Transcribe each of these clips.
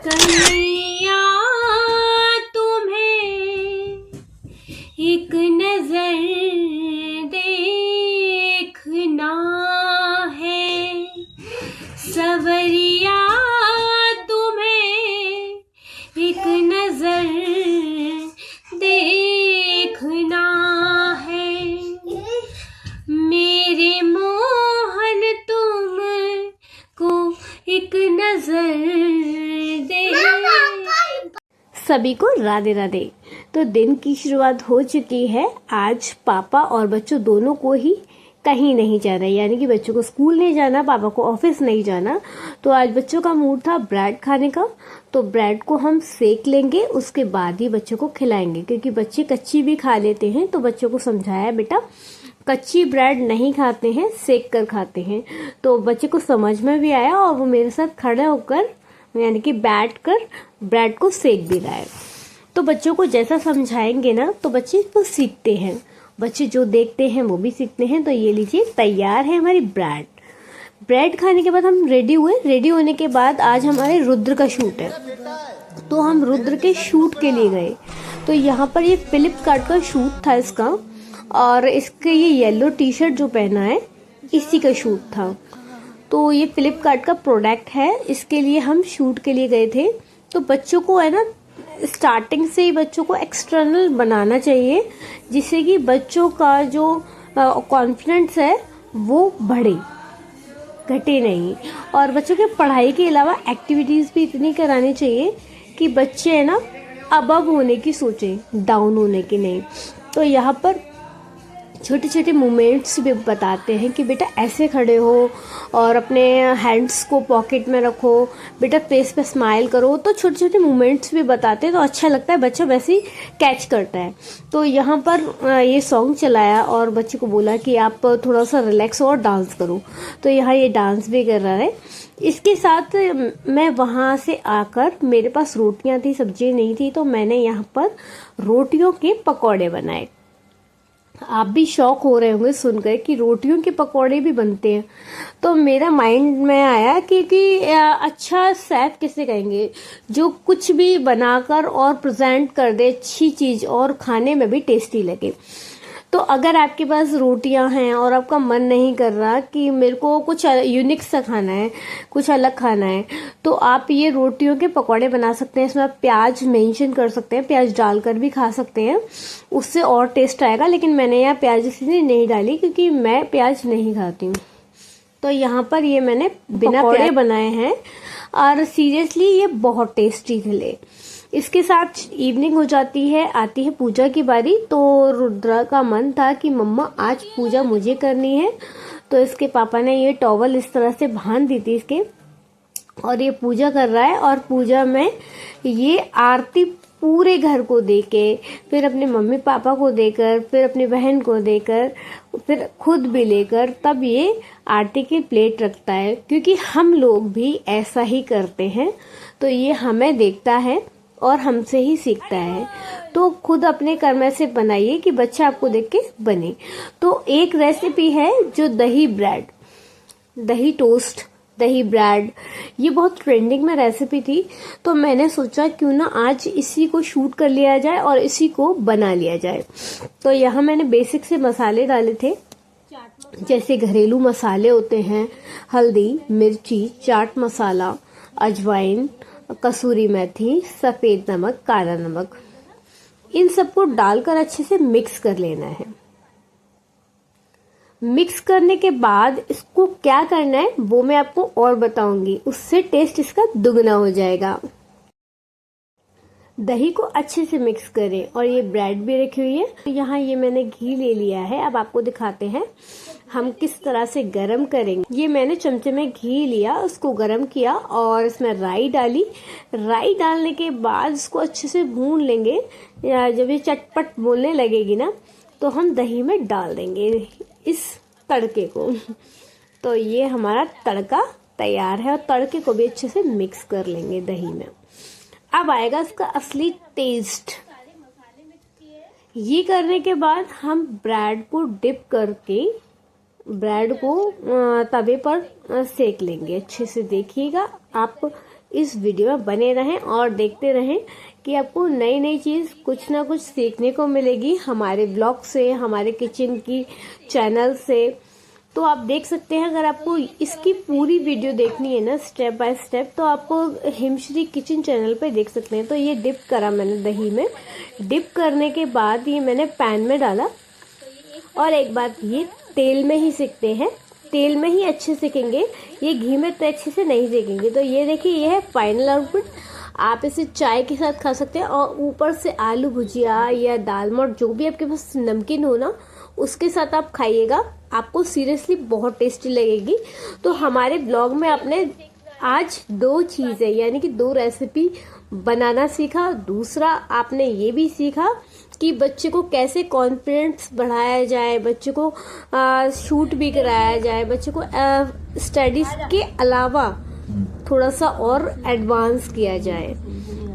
कन्हैया तुम्हें एक नजर देखना है, सवरिया तुम्हें एक नजर देखना है, मेरे मोहन तुमको एक नजर दे। सभी को राधे राधे। तो दिन की शुरुआत हो चुकी है। आज पापा और बच्चों दोनों को ही कहीं नहीं जाना, यानी कि बच्चों को स्कूल नहीं जाना, पापा को ऑफिस नहीं जाना। तो आज बच्चों का मूड था ब्रेड खाने का, तो ब्रेड को हम सेक लेंगे, उसके बाद ही बच्चों को खिलाएंगे, क्योंकि बच्चे कच्ची भी खा लेते हैं। तो बच्चों को समझाया बेटा कच्ची ब्रेड नहीं खाते हैं, सेक कर खाते हैं। तो बच्चे को समझ में भी आया और वो मेरे साथ खड़े होकर यानी कि बैठ कर ब्रेड को सेक भी रहा है। तो बच्चों को जैसा समझाएंगे ना तो बच्चे वो सीखते हैं, बच्चे जो देखते हैं वो भी सीखते हैं। तो ये लीजिए तैयार है हमारी ब्रेड। ब्रेड खाने के बाद हम रेडी हुए। रेडी होने के बाद आज हमारे रुद्र का शूट है, तो हम रुद्र के शूट के लिए गए। तो यहाँ पर ये फ्लिपकार्ट का शूट था इसका, और इसके ये येलो टी शर्ट जो पहना है इसी का शूट था। तो ये फ्लिपकार्ट का प्रोडक्ट है, इसके लिए हम शूट के लिए गए थे। तो बच्चों को है ना स्टार्टिंग से ही बच्चों को एक्सटर्नल बनाना चाहिए, जिससे कि बच्चों का जो कॉन्फिडेंस है वो बढ़े, घटे नहीं। और बच्चों के पढ़ाई के अलावा एक्टिविटीज भी इतनी करानी चाहिए कि बच्चे है ना अबव होने की सोचें, डाउन होने की नहीं। तो यहाँ पर छोटे छोटे मोमेंट्स भी बताते हैं कि बेटा ऐसे खड़े हो और अपने हैंड्स को पॉकेट में रखो, बेटा फेस पे स्माइल करो। तो छोटे छोटे मोमेंट्स भी बताते हैं, तो अच्छा लगता है, बच्चा वैसे ही कैच करता है। तो यहाँ पर ये सॉन्ग चलाया और बच्चे को बोला कि आप थोड़ा सा रिलैक्स हो और डांस करो। तो यहाँ ये डांस भी कर रहा है। इसके साथ मैं वहाँ से आकर, मेरे पास रोटियां थी, सब्जी नहीं थी, तो मैंने यहाँ पर रोटियों के पकौड़े बनाए। आप भी शौक हो रहे होंगे सुनकर कि रोटियों के पकौड़े भी बनते हैं। तो मेरा माइंड में आया कि अच्छा शेफ किसे कहेंगे जो कुछ भी बनाकर और प्रेजेंट कर दे अच्छी चीज और खाने में भी टेस्टी लगे। तो अगर आपके पास रोटियां हैं और आपका मन नहीं कर रहा कि मेरे को कुछ यूनिक सा खाना है, कुछ अलग खाना है, तो आप ये रोटियों के पकौड़े बना सकते हैं। इसमें आप प्याज मेंशन कर सकते हैं, प्याज डालकर भी खा सकते हैं, उससे और टेस्ट आएगा। लेकिन मैंने यहाँ प्याज इसलिए नहीं डाली क्योंकि मैं प्याज नहीं खाती हूँ। तो यहाँ पर ये मैंने बिना पकौड़े बनाए हैं और सीरियसली ये बहुत टेस्टी थे। इसके साथ इवनिंग हो जाती है, आती है पूजा की बारी। तो रुद्रा का मन था कि मम्मा आज पूजा मुझे करनी है। तो इसके पापा ने ये टॉवल इस तरह से बांध दी थी इसके, और ये पूजा कर रहा है। और पूजा में ये आरती पूरे घर को देके, फिर अपने मम्मी पापा को देकर, फिर अपनी बहन को देकर, फिर खुद भी लेकर, तब ये आरती की प्लेट रखता है। क्योंकि हम लोग भी ऐसा ही करते हैं, तो ये हमें देखता है और हमसे ही सीखता है। तो खुद अपने कर्म से बनाइए कि बच्चा आपको देख के बने। तो एक रेसिपी है जो दही ब्रेड, दही टोस्ट, दही ब्रेड, ये बहुत ट्रेंडिंग में रेसिपी थी। तो मैंने सोचा क्यों ना आज इसी को शूट कर लिया जाए और इसी को बना लिया जाए। तो यहाँ मैंने बेसिक से मसाले डाले थे, जैसे घरेलू मसाले होते हैं, हल्दी, मिर्ची, चाट मसाला, अजवाइन, कसूरी मेथी, सफेद नमक, काला नमक, इन सबको डालकर अच्छे से मिक्स कर लेना है। मिक्स करने के बाद इसको क्या करना है वो मैं आपको और बताऊंगी, उससे टेस्ट इसका दुगना हो जाएगा। दही को अच्छे से मिक्स करें। और ये ब्रेड भी रखी हुई है। तो यहाँ ये मैंने घी ले लिया है। अब आपको दिखाते हैं हम किस तरह से गरम करेंगे। ये मैंने चमचे में घी लिया, उसको गरम किया और इसमें राई डाली। राई डालने के बाद इसको अच्छे से भून लेंगे। जब ये चटपट बोलने लगेगी ना तो हम दही में डाल देंगे इस तड़के को। तो ये हमारा तड़का तैयार है और तड़के को भी अच्छे से मिक्स कर लेंगे दही में। अब आएगा इसका असली टेस्ट। ये करने के बाद हम ब्रेड को डिप करके ब्रेड को तवे पर सेक लेंगे। अच्छे से देखिएगा आप, इस वीडियो में बने रहें और देखते रहें कि आपको नई नई चीज़ कुछ ना कुछ सीखने को मिलेगी हमारे ब्लॉग से, हमारे किचन की चैनल से। तो आप देख सकते हैं, अगर आपको इसकी पूरी वीडियो देखनी है ना स्टेप बाय स्टेप, तो आपको हिमश्री किचन चैनल पे देख सकते हैं। तो ये डिप करा मैंने दही में, डिप करने के बाद ये मैंने पैन में डाला। और एक बात, ये तेल में ही सीखते हैं, तेल में ही अच्छे सीखेंगे, ये घी में तो अच्छे से नहीं सीखेंगे। तो ये देखिए, ये है फाइनल आउटपुट। आप इसे चाय के साथ खा सकते हैं और ऊपर से आलू भुजिया या दाल मोट जो भी आपके पास नमकीन हो ना, उसके साथ आप खाइएगा, आपको सीरियसली बहुत टेस्टी लगेगी। तो हमारे ब्लॉग में आपने आज 2 चीज़ें यानी कि 2 रेसिपी बनाना सीखा। दूसरा आपने ये भी सीखा कि बच्चे को कैसे कॉन्फिडेंस बढ़ाया जाए, बच्चे को शूट भी कराया जाए, बच्चे को स्टडीज के अलावा थोड़ा सा और एडवांस किया जाए।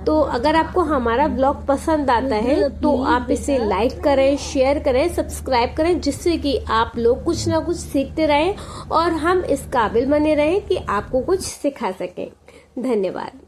तो अगर आपको हमारा ब्लॉग पसंद आता है तो आप इसे लाइक करें, शेयर करें, सब्सक्राइब करें, जिससे कि आप लोग कुछ ना कुछ सीखते रहें और हम इस काबिल बने रहें कि आपको कुछ सिखा सकें। धन्यवाद।